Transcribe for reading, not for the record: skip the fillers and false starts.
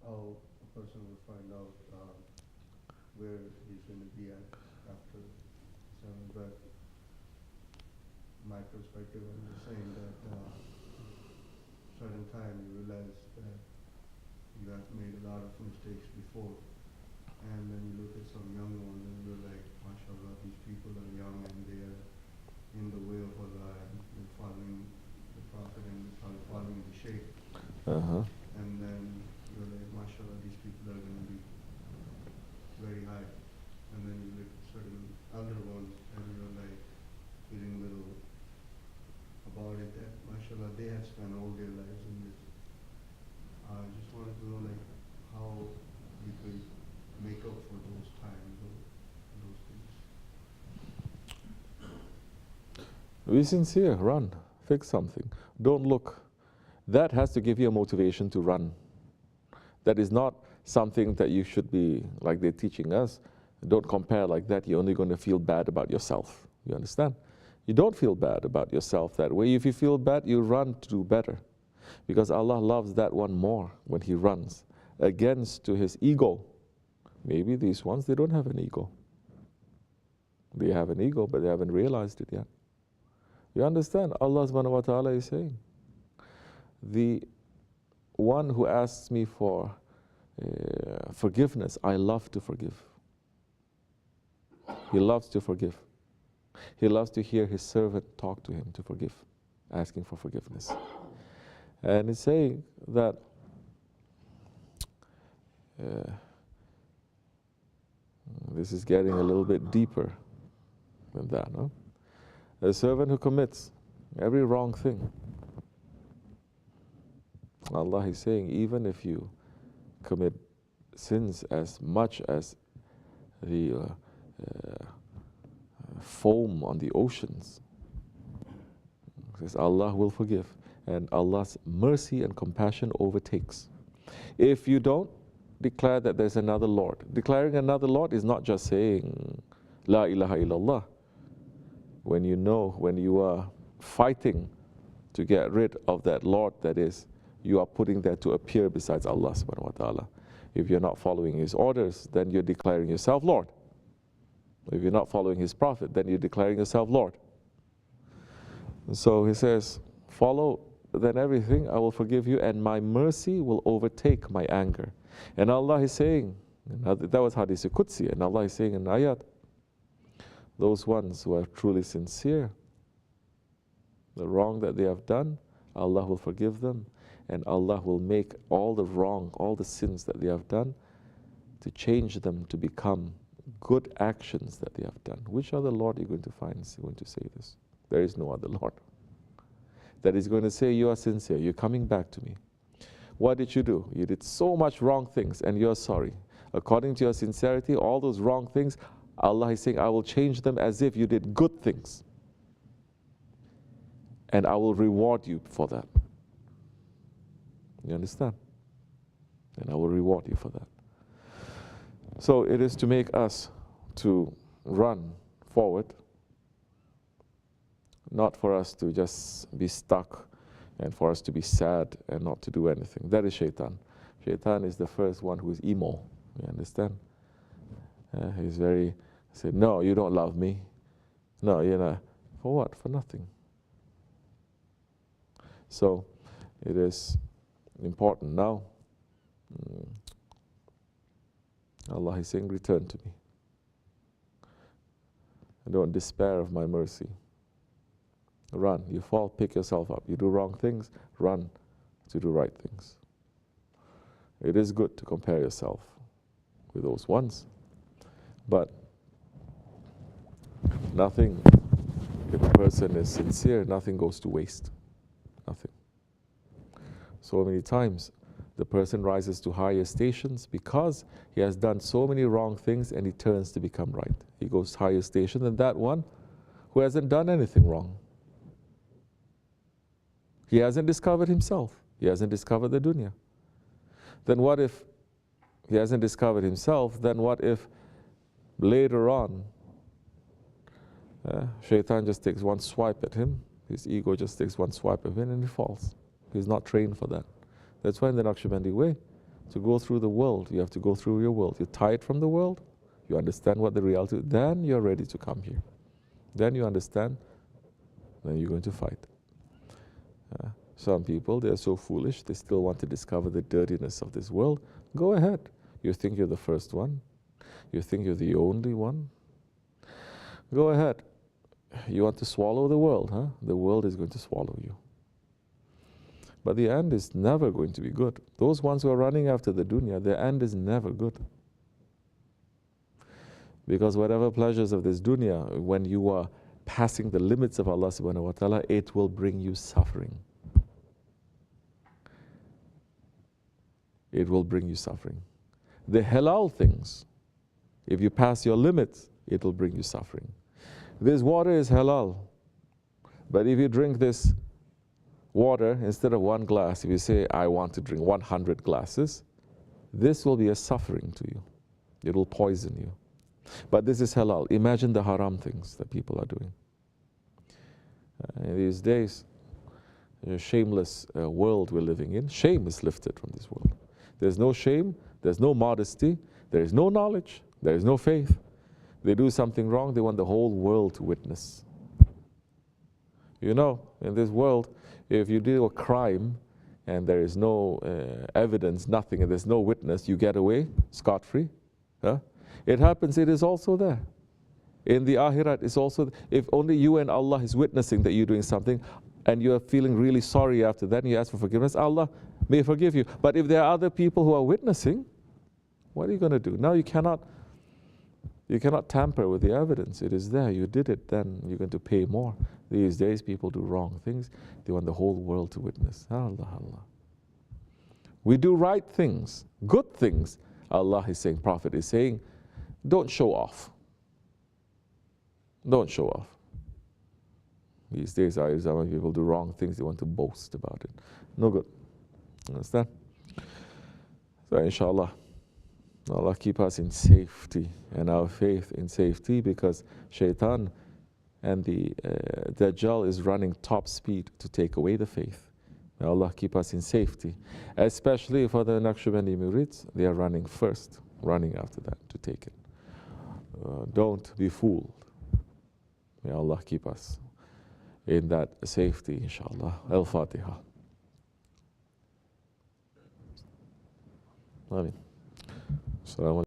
how a person will find out where he's going to be at after 7. But my perspective, I'm just saying that certain time you realize that you have made a lot of mistakes before, and then you look at some young ones and you're like, mashallah, these people are young and they are in the way of Allah and they're following the Prophet and following the Shaykh. And then you're like, mashallah, these people are going to be very high. And then you look at certain elder ones and you're like feeling little about it that mashallah they have spent all their lives in this. I just wanted to know like how we could make up for those times or those things. Be sincere, run, fix something. Don't look. That has to give you a motivation to run. That is not something that you should be, like they're teaching us. Don't compare like that. You're only going to feel bad about yourself. You understand? You don't feel bad about yourself that way. If you feel bad, you run to do better. Because Allah loves that one more when he runs against to his ego. Maybe these ones, they don't have an ego. They have an ego, but they haven't realized it yet. You understand? Allah subhanahu wa ta'ala is saying, the one who asks me for forgiveness, I love to forgive. He loves to forgive. He loves to hear his servant talk to him to forgive, asking for forgiveness. And it's saying that this is getting a little bit deeper than that, no? A servant who commits every wrong thing, Allah is saying, even if you commit sins as much as the foam on the oceans, says Allah will forgive, and Allah's mercy and compassion overtakes. If you don't declare that there's another Lord, declaring another Lord is not just saying La ilaha illallah. When you know, when you are fighting to get rid of that Lord, that is, you are putting that to appear besides Allah subhanahu wa ta'ala. If you're not following his orders, then you're declaring yourself Lord. If you're not following his prophet, then you're declaring yourself Lord. And so he says, follow then everything, I will forgive you, and my mercy will overtake my anger. And Allah is saying, that was Hadith Qudsi, and Allah is saying in ayat, those ones who are truly sincere, the wrong that they have done, Allah will forgive them, and Allah will make all the wrong, all the sins that they have done, to change them to become good actions that they have done. Which other Lord are you going to find is going to say this? There is no other Lord that is going to say, you are sincere, you're coming back to me. What did you do? You did so much wrong things and you're sorry. According to your sincerity, all those wrong things, Allah is saying, I will change them as if you did good things. And I will reward you for that. You understand? And I will reward you for that. So it is to make us to run forward, not for us to just be stuck and for us to be sad and not to do anything. That is shaitan. Shaitan is the first one who is emo. You understand? He's very, said, no, you don't love me. No, you know, for what? For nothing. So it is important now. Allah is saying, return to me. And don't despair of my mercy. Run. You fall, pick yourself up. You do wrong things, run to do right things. It is good to compare yourself with those ones. But nothing, if a person is sincere, nothing goes to waste. Nothing. So many times, the person rises to higher stations because he has done so many wrong things and he turns to become right. He goes higher station than that one who hasn't done anything wrong. He hasn't discovered himself. He hasn't discovered the dunya. Then what if he hasn't discovered himself? Then what if later on shaitan just takes one swipe at him, his ego just takes one swipe at him and he falls. He's not trained for that. That's why in the Naqshbandi way, to go through the world. You have to go through your world. You're tired from the world. You understand what the reality is. Then you're ready to come here. Then you understand. Then you're going to fight. Some people, they're so foolish. They still want to discover the dirtiness of this world. Go ahead. You think you're the first one. You think you're the only one. Go ahead. You want to swallow the world, huh? The world is going to swallow you. But the end is never going to be good. Those ones who are running after the dunya, their end is never good. Because whatever pleasures of this dunya, when you are passing the limits of Allah subhanahu wa ta'ala, it will bring you suffering. It will bring you suffering. The halal things, if you pass your limits, it will bring you suffering. This water is halal. But if you drink this water, instead of one glass, if you say, I want to drink 100 glasses, this will be a suffering to you. It will poison you. But this is halal. Imagine the haram things that people are doing. In these days, a shameless world we're living in, shame is lifted from this world. There's no shame, there's no modesty, there is no knowledge, there is no faith. They do something wrong, they want the whole world to witness. You know, in this world, if you do a crime and there is no evidence, nothing, and there's no witness, you get away scot-free. Huh? It happens, it is also there. In the Akhirat, it's also, if only you and Allah is witnessing that you're doing something, and you are feeling really sorry after that, and you ask for forgiveness, Allah may forgive you. But if there are other people who are witnessing, what are you going to do? Now you cannot tamper with the evidence. It is there. You did it, then you're going to pay more. These days, people do wrong things. They want the whole world to witness. Allah, Allah. We do right things, good things. Allah is saying, Prophet is saying, don't show off. Don't show off. These days, when people do wrong things, they want to boast about it. No good. Understand? So, inshallah, Allah keep us in safety and our faith in safety, because Shaitan and the Dajjal is running top speed to take away the faith. May Allah keep us in safety. Especially for the Naqshbandi Murids, they are running first, running after that to take it. Don't be fooled. May Allah keep us in that safety, inshallah. Al-Fatiha. Amin. Assalamu alaikum.